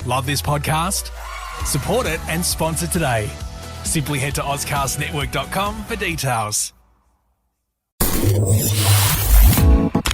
Love this podcast? Support it and sponsor today. Simply head to ozcastnetwork.com for details.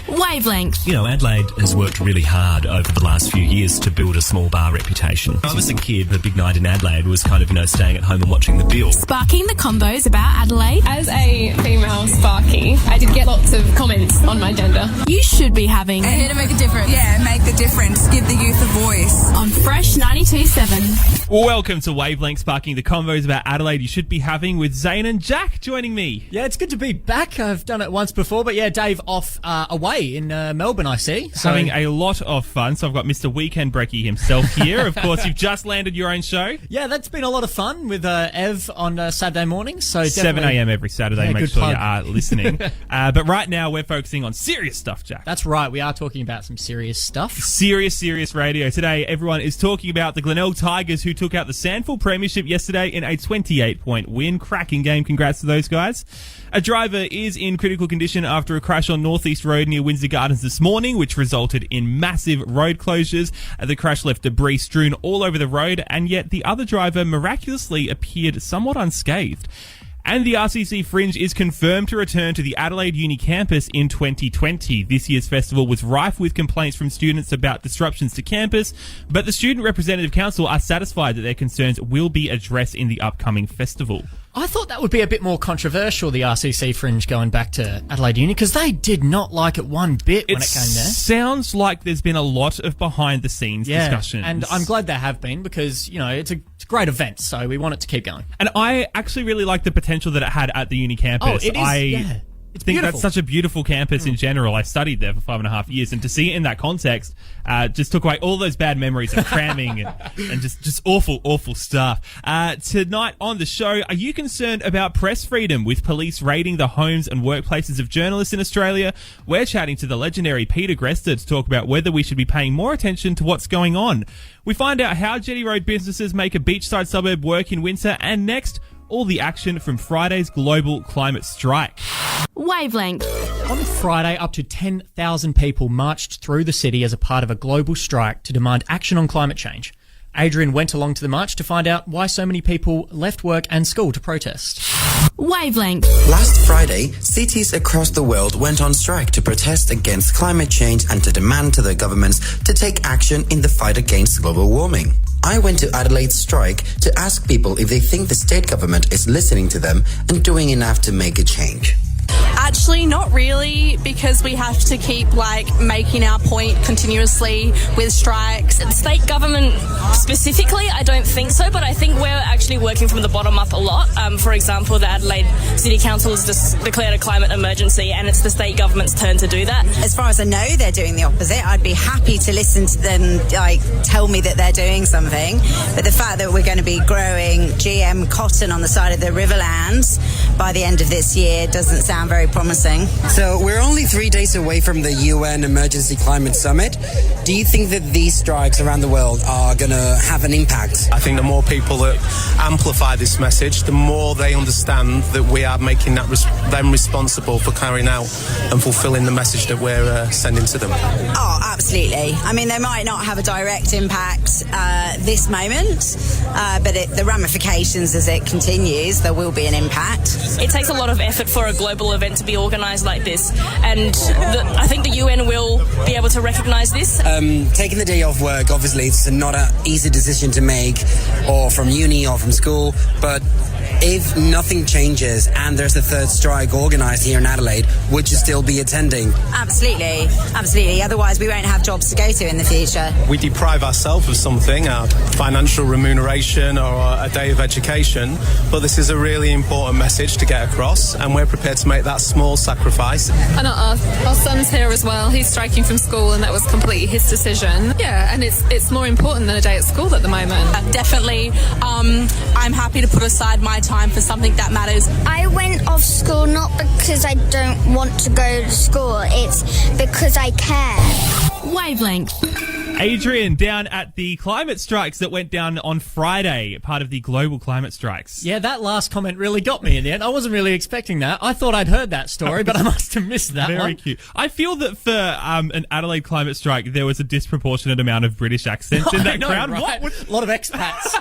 Wavelength. You know, Adelaide has worked really hard over the last few years to build a small bar reputation. When I was a kid, the big night in Adelaide was kind of, staying at home and watching the bill. Sparking the combos about Adelaide. As a female Sparky, I did get lots of comments on my gender. You should be having... Here to make a difference. Yeah, make the difference. Give the youth a voice. On Fresh 92.7. Welcome to Wavelength, sparking the convos about Adelaide you should be having with Zane and Jack joining me. Yeah, it's good to be back. I've done it once before, but yeah, Dave off away in Melbourne, I see. So... Having a lot of fun. So I've got Mr. Weekend Brekkie himself here. Of course, you've just landed your own show. Yeah, that's been a lot of fun with Ev on Saturday mornings. So 7 a.m. every Saturday. Yeah, make sure plug. you are listening. But right now, we're focusing on serious stuff, Jack. That's right. We are talking about some serious stuff. Serious radio. Today, everyone is talking about the Glenelg Tigers who took out the Sandford Premiership yesterday in a 28-point win. Cracking game. Congrats to those guys. A driver is in critical condition after a crash on North East Road near Windsor Gardens this morning, which resulted in massive road closures. The crash left debris strewn all over the road, and yet the other driver miraculously appeared somewhat unscathed. And the RCC Fringe is confirmed to return to the Adelaide Uni campus in 2020. This year's festival was rife with complaints from students about disruptions to campus, but the Student Representative Council are satisfied that their concerns will be addressed in the upcoming festival. I thought that would be a bit more controversial, the RCC Fringe going back to Adelaide Uni, because they did not like it one bit when it came there. It sounds like there's been a lot of behind-the-scenes discussions. And I'm glad there have been because, it's a great event, so we want it to keep going. And I actually really like the potential that it had at the uni campus. Oh, it is, I think that's such a beautiful campus in general. I studied there for 5.5 years, and to see it in that context just took away all those bad memories of cramming and just awful stuff. Tonight on the show, are you concerned about press freedom with police raiding the homes and workplaces of journalists in Australia? We're chatting to the legendary Peter Greste to talk about whether we should be paying more attention to what's going on. We find out how Jetty Road businesses make a beachside suburb work in winter, and next, all the action from Friday's global climate strike. Wavelength. On Friday, up to 10,000 people marched through the city as a part of a global strike to demand action on climate change. Adrian went along to the march to find out why so many people left work and school to protest. Wavelength. Last Friday, cities across the world went on strike to protest against climate change and to demand to their governments to take action in the fight against global warming. I went to Adelaide's strike to ask people if they think the state government is listening to them and doing enough to make a change. Actually, not really, because we have to keep making our point continuously with strikes. State government specifically, I don't think so, but I think we're actually working from the bottom up a lot. For example, the Adelaide City Council has just declared a climate emergency, and it's the state government's turn to do that. As far as I know, they're doing the opposite. I'd be happy to listen to them tell me that they're doing something, but the fact that we're going to be growing GM cotton on the side of the Riverlands by the end of this year doesn't sound very promising. So we're only 3 days away from the UN Emergency Climate Summit. Do you think that these strikes around the world are going to have an impact? I think the more people that amplify this message, the more they understand that we are making them responsible for carrying out and fulfilling the message that we're sending to them. Oh, absolutely. I mean, they might not have a direct impact this moment, but the ramifications as it continues, there will be an impact. It takes a lot of effort for a global event to be organised like this, and I think the UN will be able to recognise this. Taking the day off work, obviously, it's not an easy decision to make, or from uni or from school, but if nothing changes and there's a third strike organised here in Adelaide, would you still be attending? Absolutely. Otherwise, we won't have jobs to go to in the future. We deprive ourselves of something, our financial remuneration or a day of education, but this is a really important message to get across, and we're prepared to make that small sacrifice. And our son's here as well. He's striking from school, and that was completely his decision. Yeah, and it's more important than a day at school at the moment. Definitely. I'm happy to put aside my time for something that matters. I went off school not because I don't want to go to school, it's because I care. Wavelength. Adrian, down at the climate strikes that went down on Friday, part of the global climate strikes. Yeah, that last comment really got me in the end. I wasn't really expecting that. I thought I'd heard that story, but I must have missed that one. Very cute. I feel that for an Adelaide climate strike, there was a disproportionate amount of British accents in that crowd. Right? A lot of expats.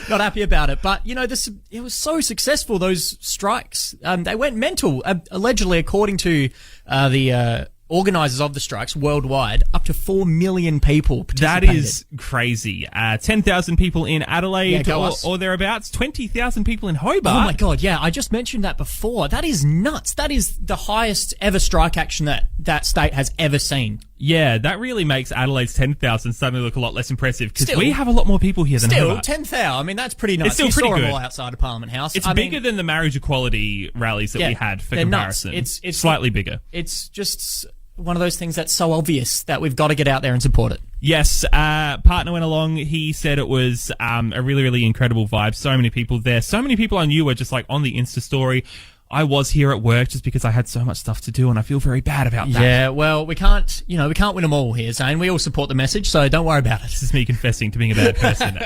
Not happy about it. But, it was so successful, those strikes. They went mental. Allegedly, according to the organisers of the strikes worldwide, up to 4 million people participated. That is crazy. 10,000 people in Adelaide or thereabouts. 20,000 people in Hobart. Oh my God, yeah. I just mentioned that before. That is nuts. That is the highest ever strike action that state has ever seen. Yeah, that really makes Adelaide's 10,000 suddenly look a lot less impressive because we have a lot more people here than Hobart. 10,000. I mean, that's pretty nuts. It's still you pretty saw good. them all outside of Parliament House. It's bigger than the marriage equality rallies that we had for comparison. Nuts. It's slightly bigger. It's just one of those things that's so obvious that we've got to get out there and support it. Yes, partner went along. He said it was a really, really incredible vibe. So many people there. So many people I knew were just like on the Insta story. I was here at work just because I had so much stuff to do, and I feel very bad about that. Yeah, well, we can't win them all here, Zane. We all support the message, so don't worry about it. This is me confessing to being a bad person.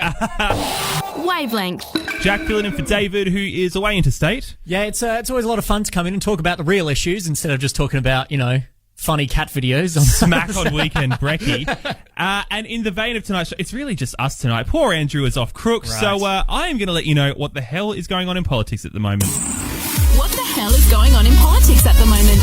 Wavelength. Jack filling in for David, who is away interstate. Yeah, it's always a lot of fun to come in and talk about the real issues instead of just talking about, funny cat videos. Smack on weekend brekkie. And in the vein of tonight's show, it's really just us tonight. Poor Andrew is off crook, so I am going to let you know what the hell is going on in politics at the moment. What the hell is going on in politics at the moment?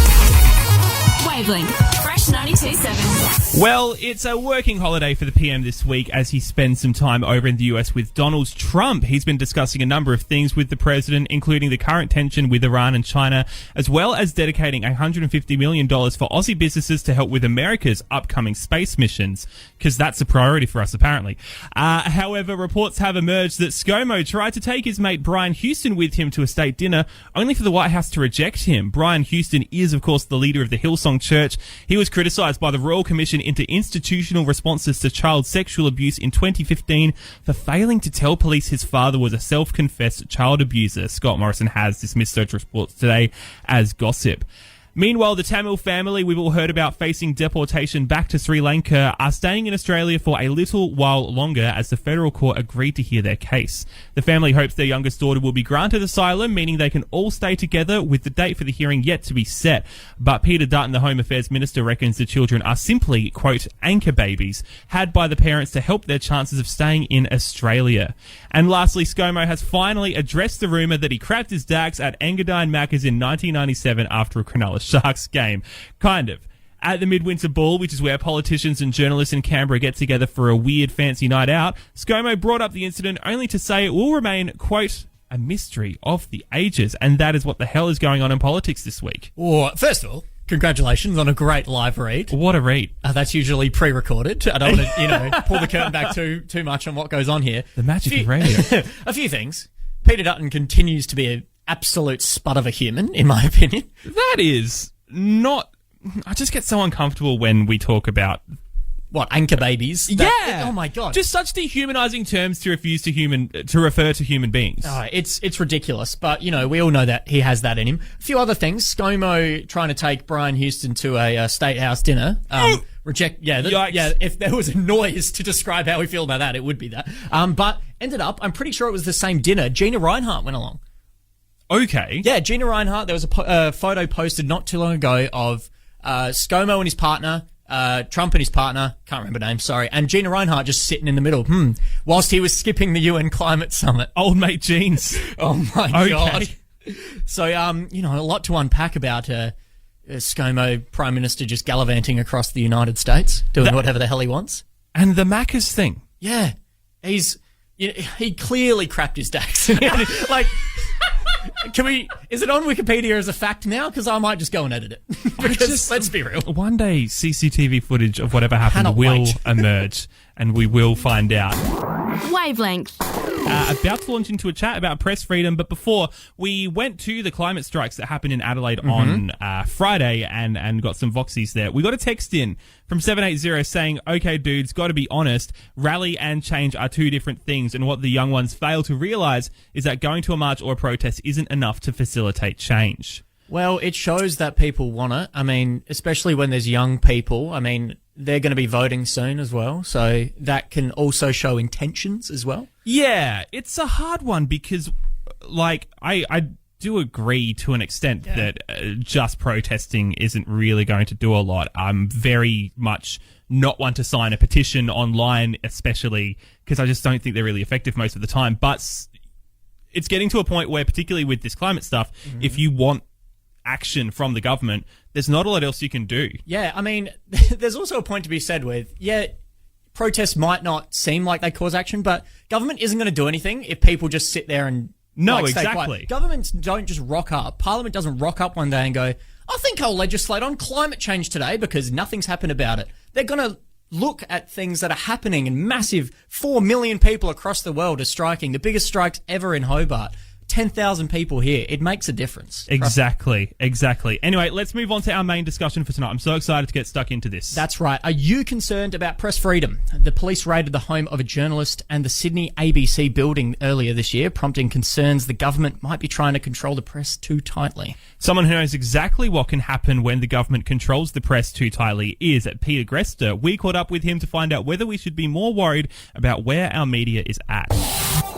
Wavelength. Fresh 92.7. Well, it's a working holiday for the PM this week as he spends some time over in the US with Donald Trump. He's been discussing a number of things with the president, including the current tension with Iran and China, as well as dedicating $150 million for Aussie businesses to help with America's upcoming space missions, because that's a priority for us, apparently. However, reports have emerged that ScoMo tried to take his mate Brian Houston with him to a state dinner, only for the White House to reject him. Brian Houston is, of course, the leader of the Hillsong Church. He was criticised by the Royal Commission into Institutional Responses to Child Sexual Abuse in 2015 for failing to tell police his father was a self-confessed child abuser. Scott Morrison has dismissed such reports today as gossip. Meanwhile, the Tamil family we've all heard about facing deportation back to Sri Lanka are staying in Australia for a little while longer as the federal court agreed to hear their case. The family hopes their youngest daughter will be granted asylum, meaning they can all stay together, with the date for the hearing yet to be set. But Peter Dutton, the Home Affairs Minister, reckons the children are simply, quote, anchor babies, had by the parents to help their chances of staying in Australia. And lastly, ScoMo has finally addressed the rumour that he crapped his dax at Engadine Macca's in 1997 after a Cronulla Sharks game. Kind of. At the Midwinter Ball, which is where politicians and journalists in Canberra get together for a weird fancy night out, ScoMo brought up the incident only to say it will remain, quote, a mystery of the ages. And that is what the hell is going on in politics this week. Well, first of all, congratulations on a great live read. What a read. That's usually pre-recorded. I don't want to, pull the curtain back too much on what goes on here. The magic of radio. A few things. Peter Dutton continues to be an absolute spud of a human, in my opinion. That is not... I just get so uncomfortable when we talk about... What, anchor babies? Oh my God. Just such dehumanizing terms to refer to human beings. Oh, it's ridiculous, but we all know that he has that in him. A few other things. ScoMo trying to take Brian Houston to a State House dinner. If there was a noise to describe how we feel about that, it would be that. But ended up, I'm pretty sure it was the same dinner. Gina Reinhardt went along. Okay. Yeah, Gina Reinhardt. There was a photo posted not too long ago of ScoMo and his partner, Trump and his partner, can't remember names, sorry, and Gina Reinhardt just sitting in the middle, whilst he was skipping the UN climate summit. Old mate jeans. Oh my God. So, a lot to unpack about ScoMo Prime Minister just gallivanting across the United States, doing whatever the hell he wants. And the Macca's thing. Yeah. He clearly crapped his dax. Is it on Wikipedia as a fact now? Because I might just go and edit it. Because let's be real. One day, CCTV footage of whatever happened will emerge, and we will find out. Wavelength. About to launch into a chat about press freedom, but before, we went to the climate strikes that happened in Adelaide on Friday and got some voxies there. We got a text in from 780 saying, okay, dudes, got to be honest, rally and change are two different things, and what the young ones fail to realise is that going to a march or a protest isn't enough to facilitate change. Well, it shows that people want it. I mean, especially when there's young people. I mean, they're going to be voting soon as well, so that can also show intentions as well. Yeah, it's a hard one because, like, I do agree to an extent that just protesting isn't really going to do a lot. I'm very much not one to sign a petition online, especially because I just don't think they're really effective most of the time. But it's getting to a point where, particularly with this climate stuff, if you want action from the government, there's not a lot else you can do. Yeah, I mean, there's also a point to be said with, protests might not seem like they cause action, but government isn't going to do anything if people just sit there and stay quiet. Governments don't just rock up. Parliament doesn't rock up one day and go, I think I'll legislate on climate change today because nothing's happened about it. They're going to look at things that are happening, and massive 4 million people across the world are striking, the biggest strikes ever in Hobart. 10,000 people here. It makes a difference. Exactly. Anyway, let's move on to our main discussion for tonight. I'm so excited to get stuck into this. That's right. Are you concerned about press freedom? The police raided the home of a journalist and the Sydney ABC building earlier this year, prompting concerns the government might be trying to control the press too tightly. Someone who knows exactly what can happen when the government controls the press too tightly is Peter Greste. We caught up with him to find out whether we should be more worried about where our media is at.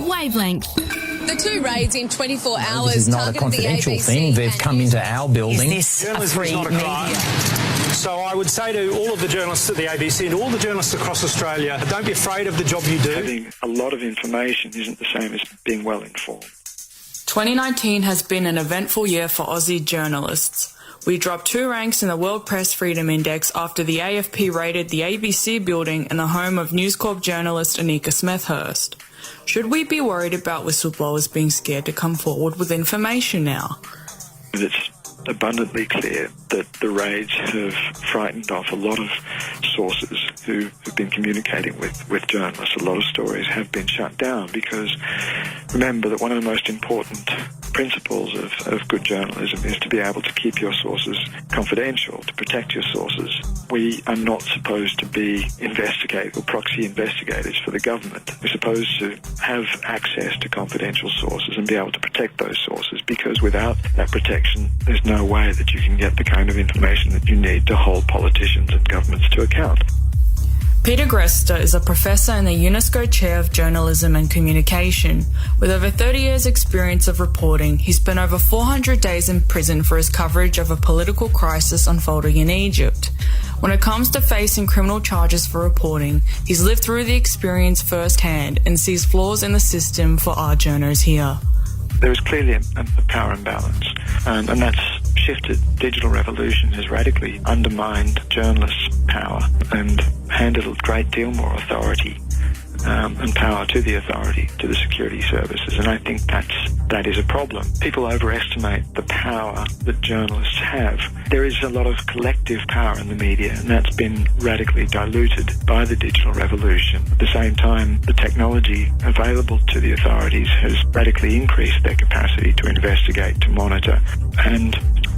Wavelength. The two raids in 24 hours. This is not a confidential thing. They've come into our building. Is this a free media? So I would say to all of the journalists at the ABC and all the journalists across Australia, don't be afraid of the job you do. Having a lot of information isn't the same as being well informed. 2019 has been an eventful year for Aussie journalists. We dropped 2 ranks in the World Press Freedom Index after the AFP raided the ABC building and the home of News Corp journalist Anika Smethurst. Should we be worried about whistleblowers being scared to come forward with information now? It's abundantly clear that the raids have frightened off a lot of sources who've been communicating with journalists. A lot of stories have been shut down because remember that one of the most important principles of good journalism is to be able to keep your sources confidential, to protect your sources. We are not supposed to be investigators or proxy investigators for the government. We're supposed to have access to confidential sources and be able to protect those sources, because without that protection, there's no way that you can get the kind of information that you need to hold politicians and governments to account. Peter Greste is a professor in the UNESCO Chair of Journalism and Communication. With over 30 years' experience of reporting, he spent over 400 days in prison for his coverage of a political crisis unfolding in Egypt. When it comes to facing criminal charges for reporting, he's lived through the experience firsthand and sees flaws in the system for our journos here. There is clearly a power imbalance, and that's shifted. Digital revolution has radically undermined journalists' power and handed a great deal more authority and power to the authority, to the security services, and I think that is a problem. People overestimate the power that journalists have. There is a lot of collective power in the media, and that's been radically diluted by the digital revolution. At the same time, the technology available to the authorities has radically increased their capacity to investigate, to monitor, and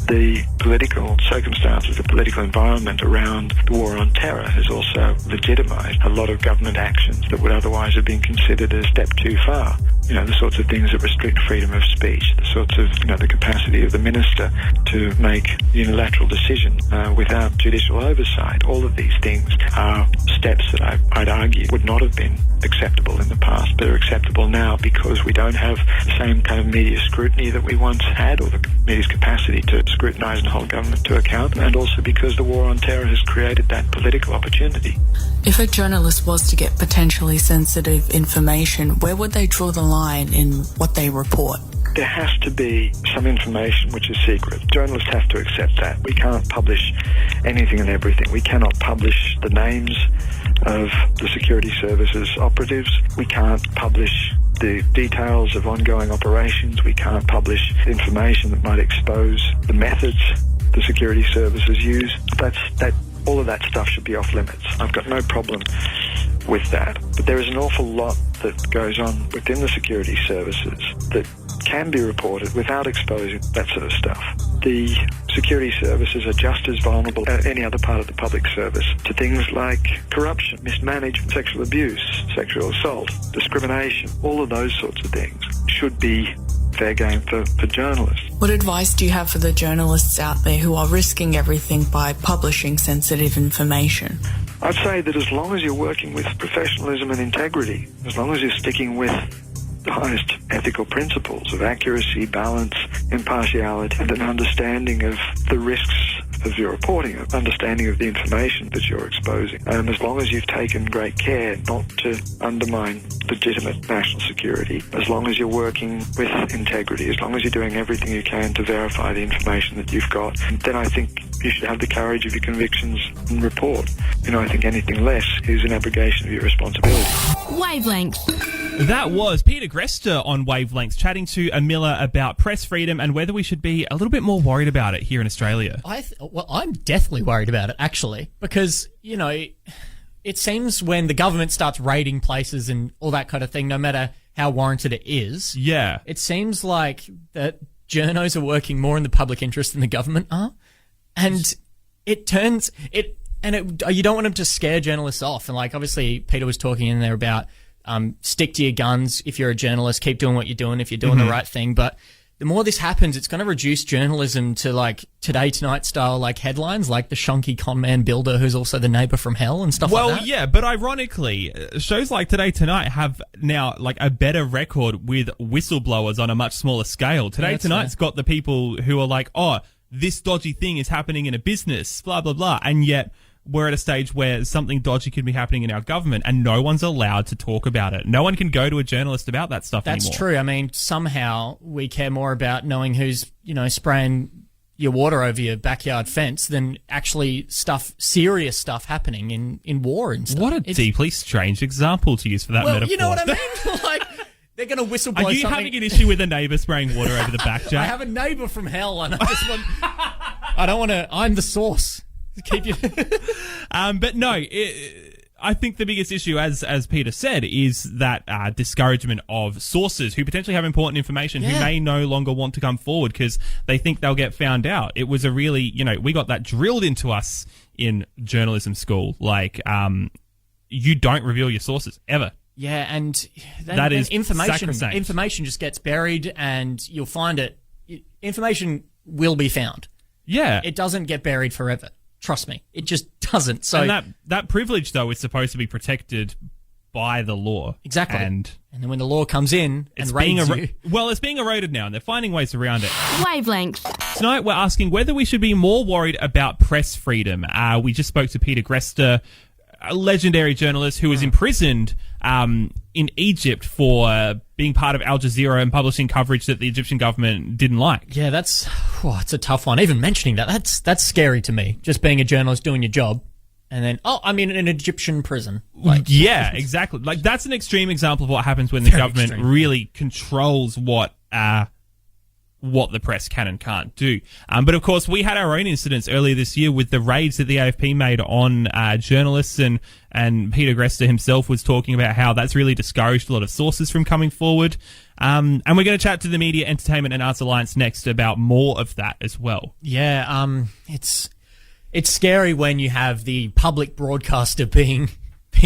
the political circumstances, the political environment around the war on terror has also legitimised a lot of government actions that would otherwise have been considered a step too far. You know, the sorts of things that restrict freedom of speech, the sorts of, the capacity of the minister to make unilateral decision without judicial oversight. All of these things are steps that I'd argue would not have been acceptable in the past, but are acceptable now because we don't have the same kind of media scrutiny that we once had, or the media's capacity to scrutinise and hold government to account, and also because the war on terror has created that political opportunity. If a journalist was to get potentially sensitive information, where would they draw the line in what they report? There has to be some information which is secret. Journalists have to accept that. We can't publish anything and everything. We cannot publish the names of the security services operatives. We can't publish the details of ongoing operations. We can't publish information that might expose the methods the security services use. All of that stuff should be off limits. I've got no problem with that. But there is an awful lot that goes on within the security services that can be reported without exposing that sort of stuff. The security services are just as vulnerable as any other part of the public service to things like corruption, mismanagement, sexual abuse, sexual assault, discrimination. All of those sorts of things should be fair game for journalists. What advice do you have for the journalists out there who are risking everything by publishing sensitive information? I'd say that as long as you're working with professionalism and integrity, as long as you're sticking with the highest ethical principles of accuracy, balance, impartiality, and an understanding of the risks of your reporting, an understanding of the information that you're exposing. As long as you've taken great care not to undermine legitimate national security, as long as you're working with integrity, as long as you're doing everything you can to verify the information that you've got, then I think you should have the courage of your convictions and report. I think anything less is an abrogation of your responsibility. Wavelength. That was Peter Greste on Wavelength chatting to Amila about press freedom and whether we should be a little bit more worried about it here in Australia. I'm definitely worried about it, actually, because, it seems when the government starts raiding places and all that kind of thing, no matter how warranted it is, it seems like that journos are working more in the public interest than the government are. And you don't want them to scare journalists off. And obviously Peter was talking in there about stick to your guns if you're a journalist, keep doing what you're doing if you're doing the right thing. But the more this happens, it's going to reduce journalism to Today Tonight style headlines, like the shonky con man builder who's also the neighbour from hell and stuff like that. Well, yeah, but ironically, shows like Today Tonight have now a better record with whistleblowers on a much smaller scale. Today Tonight's got the people who are like, oh, this dodgy thing is happening in a business, blah, blah, blah. And yet we're at a stage where something dodgy could be happening in our government and no one's allowed to talk about it. No one can go to a journalist about that stuff anymore. That's true. I mean, somehow we care more about knowing who's, spraying your water over your backyard fence than actually serious stuff happening in war and stuff. What a deeply strange example to use for that metaphor. You know what I mean? They're going to whistle blow something. Are you having an issue with a neighbour spraying water over the back, Jack? I have a neighbour from hell and I just want... I don't want to... I'm the source. Keep you. But no, I think the biggest issue, as Peter said, is that discouragement of sources who potentially have important information who may no longer want to come forward because they think they'll get found out. It was a really, we got that drilled into us in journalism school. You don't reveal your sources ever. Yeah, and that is information just gets buried, and you'll find it. Information will be found. Yeah, it doesn't get buried forever. Trust me, it just doesn't. So and that privilege, though, is supposed to be protected by the law. Exactly. And then when the law comes in and raids you... Well, it's being eroded now, and they're finding ways around it. Wavelength. Tonight, we're asking whether we should be more worried about press freedom. We just spoke to Peter Greste, a legendary journalist who was imprisoned in Egypt for being part of Al Jazeera and publishing coverage that the Egyptian government didn't like. Yeah, it's a tough one. Even mentioning that's scary to me. Just being a journalist doing your job, and then I'm in an Egyptian prison. Yeah, exactly. That's an extreme example of what happens when the government really controls what the press can and can't do. But of course, we had our own incidents earlier this year with the raids that the AFP made on journalists, and Peter Greste himself was talking about how that's really discouraged a lot of sources from coming forward. And we're going to chat to the Media, Entertainment and Arts Alliance next about more of that as well. Yeah, it's scary when you have the public broadcaster being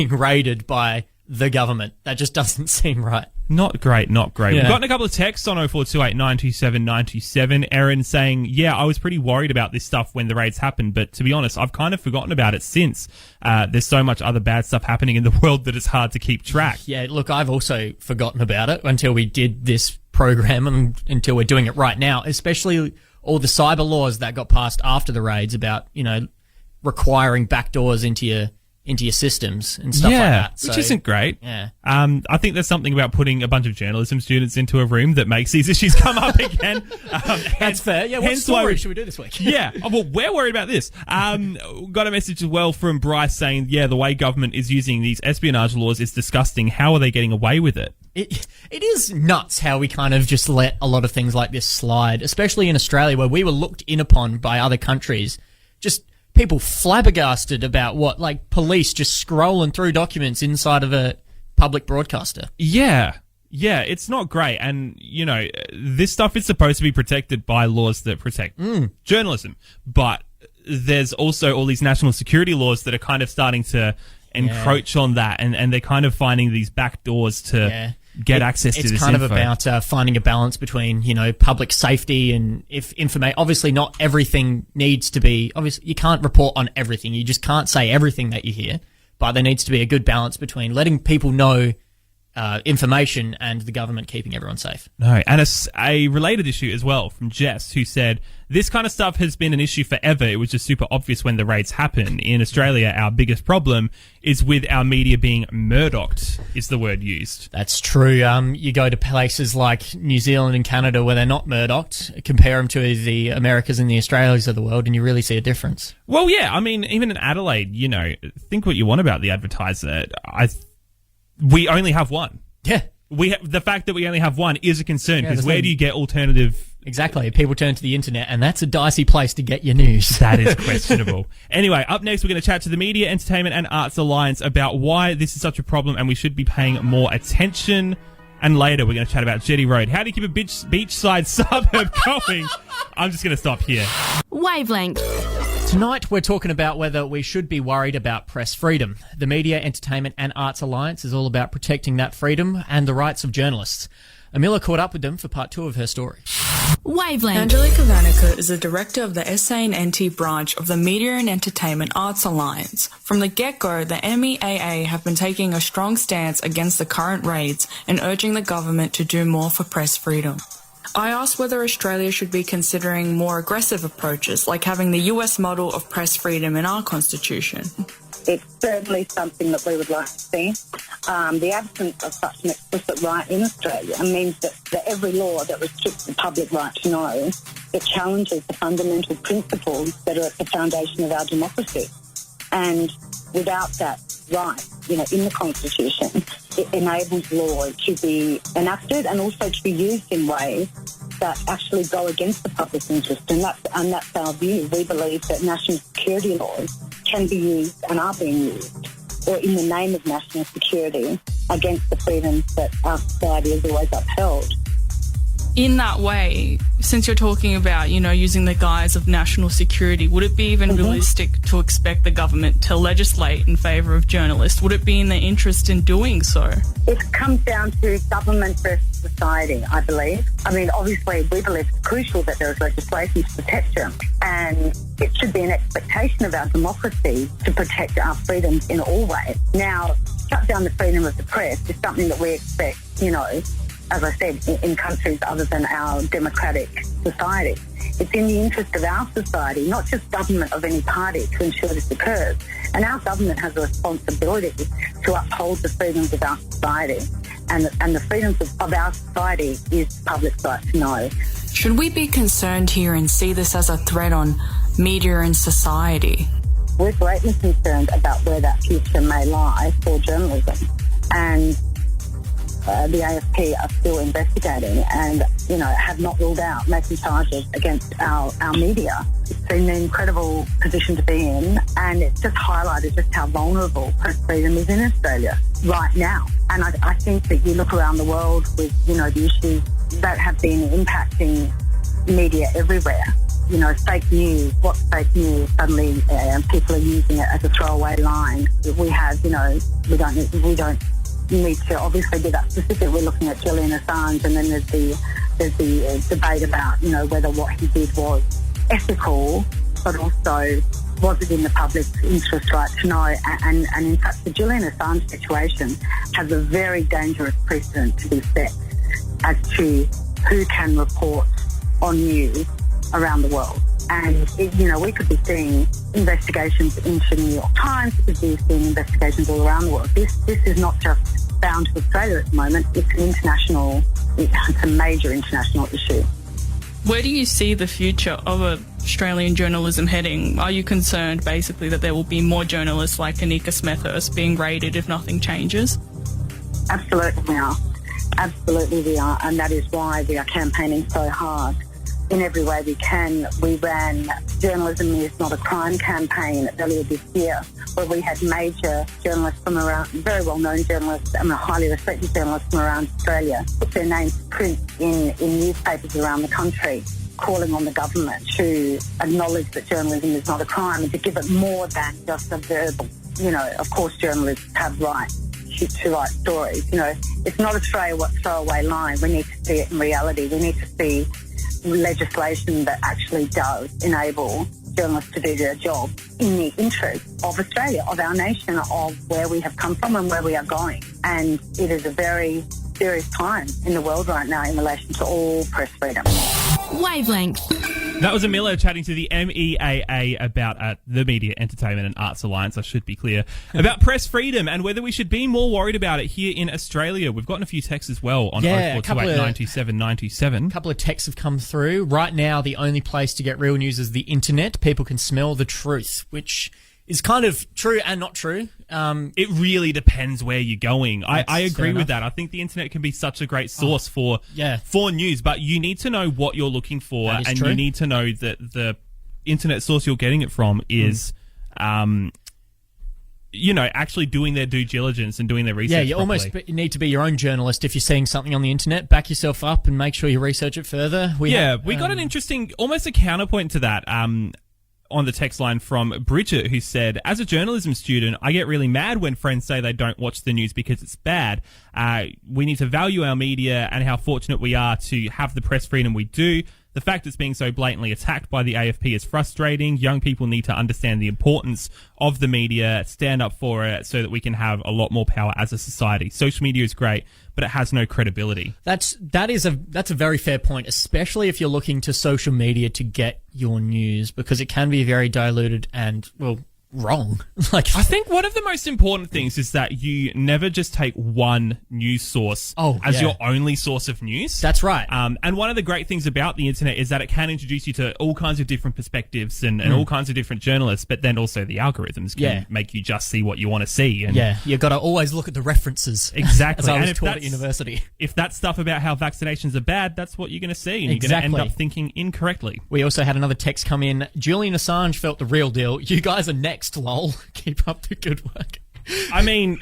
raided by the government. That just doesn't seem right. Not great. Yeah. We've gotten a couple of texts on 0428 927 927. Erin saying, I was pretty worried about this stuff when the raids happened, but to be honest, I've kind of forgotten about it since. There's so much other bad stuff happening in the world that it's hard to keep track. Yeah, look, I've also forgotten about it until we did this program and until we're doing it right now, especially all the cyber laws that got passed after the raids about, requiring backdoors into your systems and stuff like that. Which isn't great. Yeah. I think there's something about putting a bunch of journalism students into a room that makes these issues come up again. That's fair. Yeah, what story should we do this week? Yeah. Well, we're worried about this. Got a message as well from Bryce saying, the way government is using these espionage laws is disgusting. How are they getting away with it? It is nuts how we kind of just let a lot of things like this slide, especially in Australia where we were looked in upon by other countries. Just people flabbergasted about police just scrolling through documents inside of a public broadcaster. Yeah, it's not great. And, this stuff is supposed to be protected by laws that protect journalism. But there's also all these national security laws that are kind of starting to encroach on that. And they're kind of finding these back doors to get access to this It's kind info. of about finding a balance between, public safety and if information. Obviously, not everything needs to be. Obviously, you can't report on everything. You just can't say everything that you hear. But there needs to be a good balance between letting people know information and the government keeping everyone safe. No, and a related issue as well from Jess, who said, this kind of stuff has been an issue forever. It was just super obvious when the raids happen. In Australia, our biggest problem is with our media being murdocked, is the word used. That's true. You go to places like New Zealand and Canada where they're not murdocked, compare them to the Americas and the Australias of the world, and you really see a difference. Well, yeah, I mean, even in Adelaide, think what you want about the advertiser. We only have one. Yeah. The fact that we only have one is a concern, because where do you get alternative... Exactly. People turn to the internet, and that's a dicey place to get your news. That is questionable. Anyway, up next, we're going to chat to the Media, Entertainment and Arts Alliance about why this is such a problem and we should be paying more attention. And later, we're going to chat about Jetty Road. How do you keep a beachside suburb going? I'm just going to stop here. Wavelength. Tonight, we're talking about whether we should be worried about press freedom. The Media, Entertainment and Arts Alliance is all about protecting that freedom and the rights of journalists. Amila caught up with them for part 2 of her story. Wavelength. Angelica Vanica is the director of the SA&NT branch of the Media and Entertainment Arts Alliance. From the get-go, the MEAA have been taking a strong stance against the current raids and urging the government to do more for press freedom. I asked whether Australia should be considering more aggressive approaches, like having the US model of press freedom in our constitution. It's certainly something that we would like to see. The absence of such an explicit right in Australia means that every law that restricts the public right to know, it challenges the fundamental principles that are at the foundation of our democracy. And without that right, in the Constitution, it enables law to be enacted and also to be used in ways that actually go against the public interest. And that's our view. We believe that national security laws can be used and are being used, or in the name of national security, against the freedoms that our society has always upheld. In that way, since you're talking about, using the guise of national security, would it be even realistic to expect the government to legislate in favour of journalists? Would it be in their interest in doing so? It comes down to government versus society, I believe. I mean, obviously, we believe it's crucial that there is legislation to protect them, and it should be an expectation of our democracy to protect our freedoms in all ways. Now, shut down the freedom of the press is something that we expect, as I said, in countries other than our democratic society. It's in the interest of our society, not just government of any party, to ensure this occurs. And our government has a responsibility to uphold the freedoms of our society. And the freedoms of our society is public right to know. Should we be concerned here and see this as a threat on media and society? We're greatly concerned about where that future may lie for journalism. And the AFP are still investigating and, have not ruled out making charges against our media. It's been an incredible position to be in, and it's just highlighted just how vulnerable press freedom is in Australia right now. And I think that you look around the world with, the issues that have been impacting media everywhere. Fake news, what's fake news? Suddenly people are using it as a throwaway line. We have, we don't need to obviously be that specific. We're looking at Julian Assange, and then there's the debate about whether what he did was ethical, but also was it in the public interest right to know. And in fact, the Julian Assange situation has a very dangerous precedent to be set as to who can report on news around the world. And, we could be seeing investigations into the New York Times, we could be seeing investigations all around the world. This is not just bound to Australia at the moment, it's a major international issue. Where do you see the future of Australian journalism heading? Are you concerned, basically, that there will be more journalists like Anika Smethurst being raided if nothing changes? Absolutely we are. Absolutely we are, and that is why we are campaigning so hard. In every way we can. We ran Journalism is Not a Crime campaign earlier this year, where we had major journalists from around, very well-known journalists and highly respected journalists from around Australia, put their names to print in newspapers around the country, calling on the government to acknowledge that journalism is not a crime and to give it more than just a verbal. Of course journalists have rights to write stories. It's not a throwaway line. We need to see it in reality. We need to see legislation that actually does enable journalists to do their job in the interest of Australia, of our nation, of where we have come from and where we are going. And it is a very serious time in the world right now in relation to all press freedom. Wavelength. That was Amila chatting to the MEAA about the Media, Entertainment and Arts Alliance, I should be clear, about press freedom and whether we should be more worried about it here in Australia. We've gotten a few texts as well on 0428 97 97. A couple of texts have come through. Right now, the only place to get real news is the internet. People can smell the truth, which is kind of true and not true. It really depends where you're going. I agree with that. I think the internet can be such a great source for news, but you need to know what you're looking for, and you need to know that the internet source you're getting it from is, actually doing their due diligence and doing their research. Yeah, you almost need to be your own journalist if you're seeing something on the internet. Back yourself up and make sure you research it further. We got an interesting, almost a counterpoint to that. On the text line from Bridget, who said, as a journalism student, I get really mad when friends say they don't watch the news because it's bad. We need to value our media and how fortunate we are to have the press freedom we do. The fact it's being so blatantly attacked by the AFP is frustrating. Young people need to understand the importance of the media, stand up for it so that we can have a lot more power as a society. Social media is great, but it has no credibility. That's a very fair point, especially if you're looking to social media to get your news, because it can be very diluted and, well, wrong. I think one of the most important things is that you never just take one news source as your only source of news. That's right. And one of the great things about the internet is that it can introduce you to all kinds of different perspectives and all kinds of different journalists, but then also the algorithms can make you just see what you want to see. And you've got to always look at the references. Exactly. As I was taught at university. If that's stuff about how vaccinations are bad, that's what you're going to see, and you're going to end up thinking incorrectly. We also had another text come in. Julian Assange felt the real deal. You guys are next. Lol. Keep up the good work. I mean,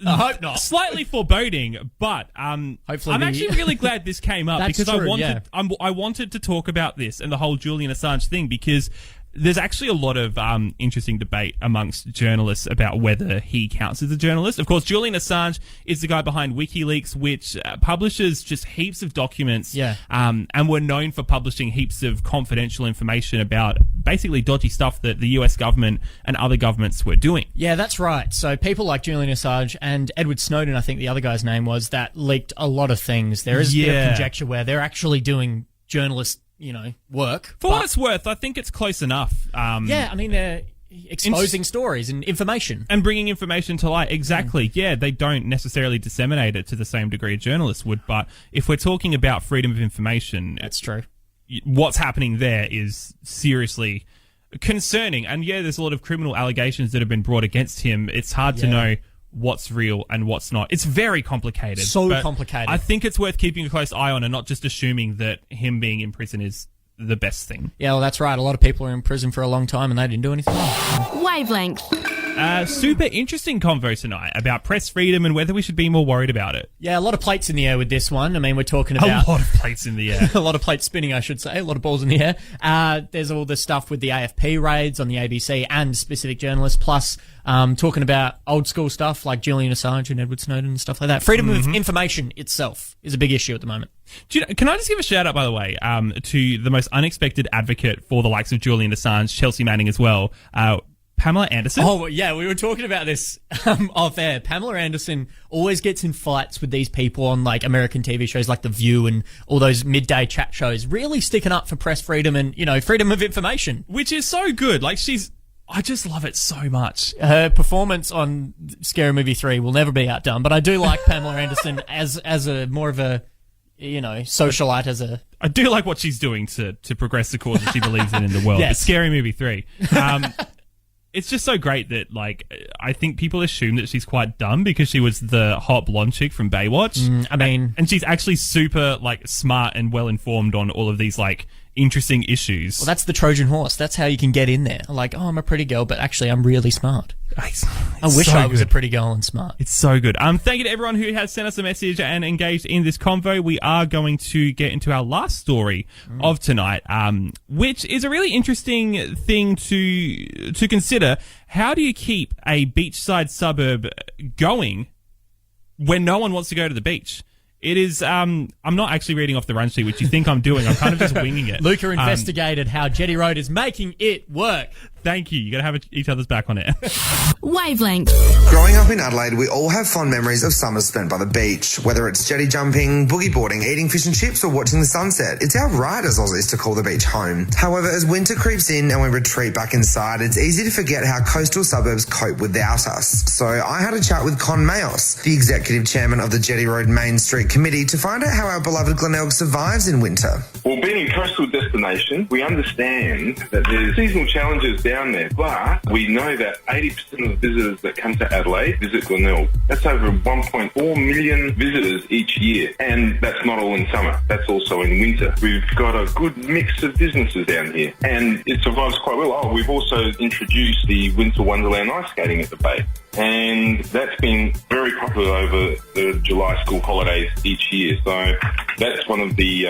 I hope not. Slightly foreboding, but hopefully I'm actually really glad this came up because I wanted to talk about this and the whole Julian Assange thing, because there's actually a lot of interesting debate amongst journalists about whether he counts as a journalist. Of course, Julian Assange is the guy behind WikiLeaks, which publishes just heaps of documents, and we're known for publishing heaps of confidential information about basically dodgy stuff that the US government and other governments were doing. Yeah, that's right. So people like Julian Assange and Edward Snowden, I think the other guy's name was, that leaked a lot of things. There is a bit of conjecture where they're actually doing journalist work. For what it's worth, I think it's close enough. I mean, they're exposing stories and information. And bringing information to light. Exactly. Yeah, they don't necessarily disseminate it to the same degree a journalist would, but if we're talking about freedom of information... That's true. What's happening there is seriously concerning. And there's a lot of criminal allegations that have been brought against him. It's hard to know what's real and what's not. It's very complicated. So complicated. I think it's worth keeping a close eye on and not just assuming that him being in prison is the best thing. Yeah, well, that's right. A lot of people are in prison for a long time and they didn't do anything wrong. Wavelength. Super interesting convo tonight about press freedom and whether we should be more worried about it. Yeah, a lot of plates in the air with this one. I mean, we're talking about... A lot of plates in the air. A lot of plates spinning, I should say. A lot of balls in the air. There's all the stuff with the AFP raids on the ABC and specific journalists, plus talking about old school stuff like Julian Assange and Edward Snowden and stuff like that. Freedom of information itself is a big issue at the moment. Can I just give a shout out, by the way, to the most unexpected advocate for the likes of Julian Assange, Chelsea Manning as well, Pamela Anderson. Oh, yeah, we were talking about this off air. Pamela Anderson always gets in fights with these people on, like, American TV shows like The View and all those midday chat shows, really sticking up for press freedom and, freedom of information. Which is so good. Like, I just love it so much. Her performance on Scary Movie 3 will never be outdone, but I do like Pamela Anderson as a more of a, socialite I do like what she's doing to progress the cause that she believes in the world. Yes. But Scary Movie 3. It's just so great that, I think people assume that she's quite dumb because she was the hot blonde chick from Baywatch. And she's actually super, smart and well-informed on all of these, interesting issues. Well, that's the Trojan horse. That's how you can get in there. I'm a pretty girl, but actually I'm really smart. I wish I was a pretty girl and smart. It's so good. Thank you to everyone who has sent us a message and engaged in this convo. We are going to get into our last story of tonight, which is a really interesting thing to consider. How do you keep a beachside suburb going when no one wants to go to the beach. It is, I'm not actually reading off the run sheet, which you think I'm doing. I'm kind of just winging it. Luca investigated how Jetty Road is making it work. Thank you. You got to have each other's back on it. Wavelength. Growing up in Adelaide, we all have fond memories of summers spent by the beach. Whether it's jetty jumping, boogie boarding, eating fish and chips, or watching the sunset, it's our right as Aussies to call the beach home. However, as winter creeps in and we retreat back inside, it's easy to forget how coastal suburbs cope without us. So I had a chat with Con Mayos, the executive chairman of the Jetty Road Main Street Committee, to find out how our beloved Glenelg survives in winter. Well, being a coastal destination, we understand that there's seasonal challenges down there, but we know that 80% of the visitors that come to Adelaide visit Glenelg. That's over 1.4 million visitors each year, and that's not all in summer. That's also in winter. We've got a good mix of businesses down here, and it survives quite well. We've also introduced the Winter Wonderland ice skating at the Bay, and that's been very popular over the July school holidays each year. So that's one of the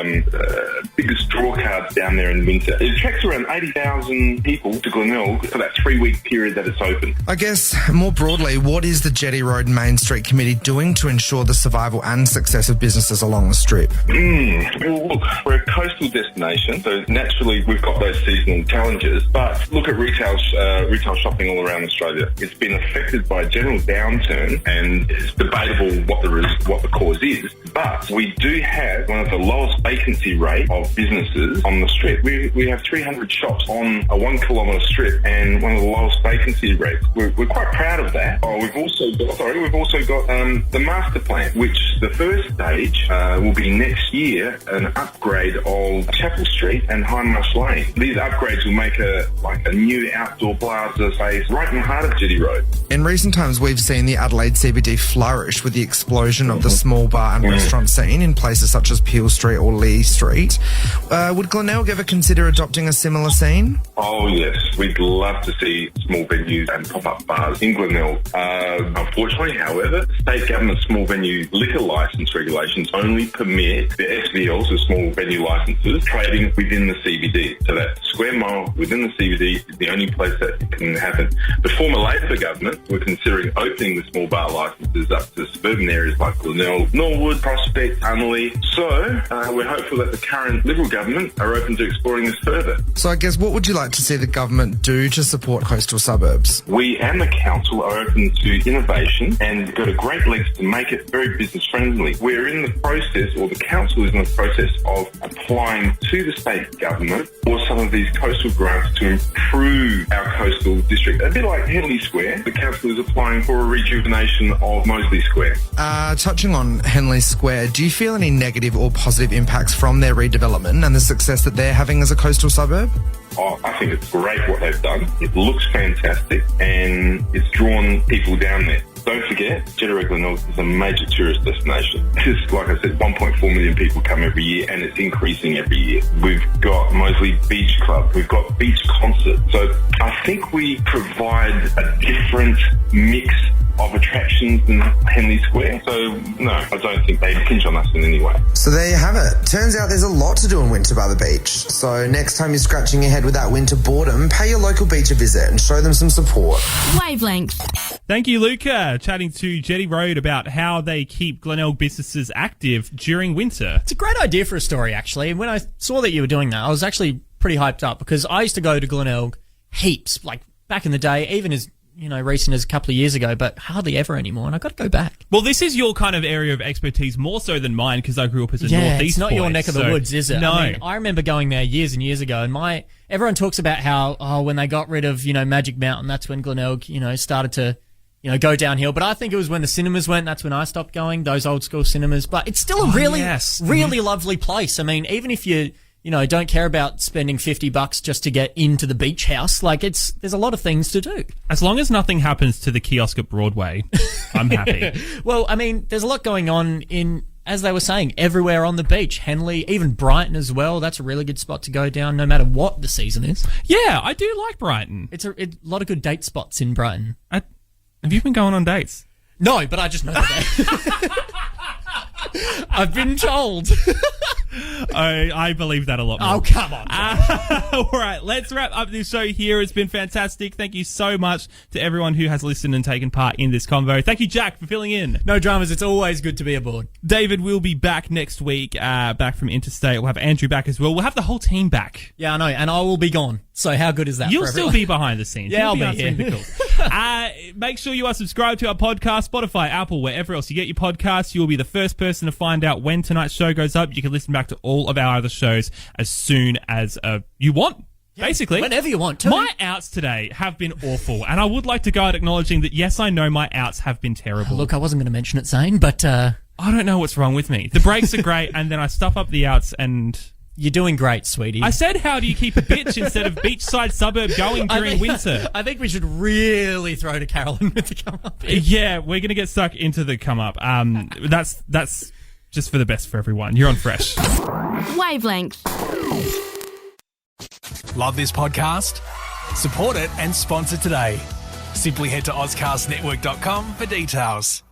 biggest draw cards down there in winter. It attracts around 80,000 people to Glenelg for that 3-week period that it's open. I guess, more broadly, what is the Jetty Road Main Street Committee doing to ensure the survival and success of businesses along the strip? Well, look, we're a coastal destination, so naturally we've got those seasonal challenges. But look at retail shopping all around Australia. It's been affected by a general downturn, and it's debatable what the cause is. But we do have one of the lowest vacancy rate of businesses on the strip. We have 300 shops on a 1 kilometre strip and one of the lowest vacancy rates. We're quite proud of that. We've also got the master plan, which the first stage will be next year, an upgrade of Chapel Street and Hindmarsh Lane. These upgrades will make a new outdoor plaza space right in the heart of Jetty Road. In recent times, we've seen the Adelaide CBD flourish with the explosion of the small bar and restaurant scene in places such as Peel Street or Lee Street. Would Glenelg ever consider adopting a similar scene? Oh, yes. We'd love to see small venues and pop-up bars in Glenelg. Unfortunately, however, state government small venue liquor licence regulations only permit the SVLs, the small venue licences, trading within the CBD. So that square mile within the CBD is the only place that it can happen. The former Labor government were considering opening the small bar licences up to suburban areas like Glenelg, Norwood, Prospect, Amila. So we're hopeful that the current Liberal government are open to exploring this further. So I guess what would you like to see the government do to support coastal suburbs? We and the council are open to innovation and go to great lengths to make it very business friendly. We're in the process, or the council is in the process of applying to the state government for some of these coastal grants to improve our coastal district. A bit like Henley Square, the council is applying for a rejuvenation of Moseley Square. Touching on Henley Square, do you feel any negative or positive impacts from their redevelopment and the success that they're having as a coastal suburb? I think it's great what they've done. It looks fantastic and it's drawn people down there. Don't forget, Jetty Road Glenelg is a major tourist destination. Just like I said, 1.4 million people come every year and it's increasing every year. We've got Moseley Beach Club, we've got beach concerts. So I think we provide a different mix of attractions than Henley Square. So, no, I don't think they impinge on us in any way. So there you have it. Turns out there's a lot to do in winter by the beach. So next time you're scratching your head with that winter boredom, pay your local beach a visit and show them some support. Wavelength. Thank you, Luca, chatting to Jetty Road about how they keep Glenelg businesses active during winter. It's a great idea for a story, actually. And when I saw that you were doing that, I was actually pretty hyped up because I used to go to Glenelg heaps, like back in the day, even as recent as a couple of years ago, but hardly ever anymore, and I've got to go back. Well, this is your kind of area of expertise more so than mine because I grew up as a Northeast it's not boy, your neck of the woods, is it? No. I mean, I remember going there years and years ago, and everyone talks about how, when they got rid of, Magic Mountain, that's when Glenelg, started to, go downhill. But I think it was when the cinemas went, that's when I stopped going, those old school cinemas. But it's still a really lovely place. I mean, even if you don't care about spending $50 just to get into the beach house. Like, there's a lot of things to do. As long as nothing happens to the kiosk at Broadway, I'm happy. Well, I mean, there's a lot going on as they were saying, everywhere on the beach. Henley, even Brighton as well. That's a really good spot to go down no matter what the season is. Yeah, I do like Brighton. It's a lot of good date spots in Brighton. Have you been going on dates? No, but I just know that. I've been told. I believe that a lot more. Oh, come on. All right, let's wrap up this show here. It's been fantastic. Thank you so much to everyone who has listened and taken part in this convo. Thank you, Jack, for filling in. No dramas. It's always good to be aboard. David will be back next week, back from Interstate. We'll have Andrew back as well. We'll have the whole team back. Yeah, I know, and I will be gone. So how good is that? You'll for still everyone? be behind the scenes. Yeah, You'll I'll be here. answering the calls. Make sure you are subscribed to our podcast, Spotify, Apple, wherever else you get your podcasts. You will be the first person to find out when tonight's show goes up. You can listen back to all of our other shows as soon as you want. Yeah, basically. whenever you want to. My outs today have been awful, and I would like to go out acknowledging that, yes, I know my outs have been terrible. Look, I wasn't going to mention it, Zane, but... I don't know what's wrong with me. The breaks are great, and then I stuff up the outs, and... You're doing great, sweetie. I said, how do you keep a bitch instead of beachside suburb going during winter? I think we should really throw to Carolyn with the come up. Yeah, we're going to get stuck into the come up. That's just for the best for everyone. You're on Fresh. Wavelength. Love this podcast? Support it and sponsor today. Simply head to ozcastnetwork.com for details.